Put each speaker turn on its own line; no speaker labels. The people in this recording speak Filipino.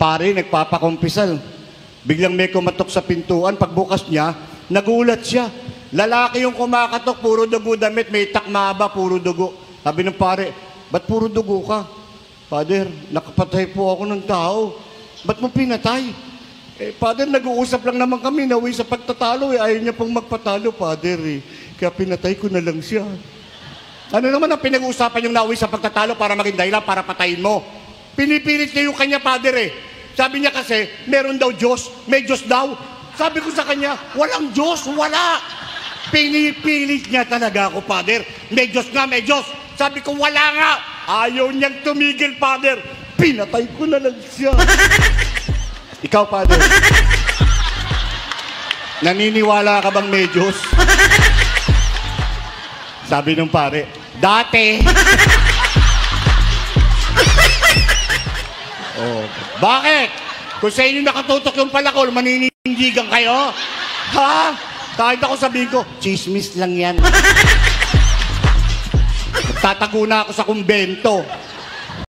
pare, nagpapakumpisal. Biglang may kumatok sa pintuan, pagbukas niya, nagulat siya. Lalaki yung kumakatok, puro dugo damit, may takmaba, puro dugo. Sabi ng pare, ba't puro dugo ka? Father, nakapatay po ako ng tao. Ba't mo pinatay? Father, nag-uusap lang naman kami, nauwi sa pagtatalo. Ayaw niya pong magpatalo, Father. Kaya pinatay ko na lang siya. Ano naman ang pinag-uusapan yung nauwi sa pagtatalo para maging dahilan para patayin mo? Pinipilit niya yung kanya, Father. Sabi niya kasi, meron daw Diyos, may Diyos daw. Sabi ko sa kanya, walang Diyos, wala. Pinipilit niya talaga ako, Father. May Diyos nga, may Diyos. Sabi ko, wala nga. Ayaw niyang tumigil, Father. Pinatay ko na lang siya. Ikaw, Father, naniniwala ka bang may Diyos? Sabi nung pare, dati. Oh, bakit? Kung sa inyo nakatutok yung palakol, maninindigan kayo? Ha? Kahit ako sabihin ko, chismis lang yan. Tatago na ako sa kumbento.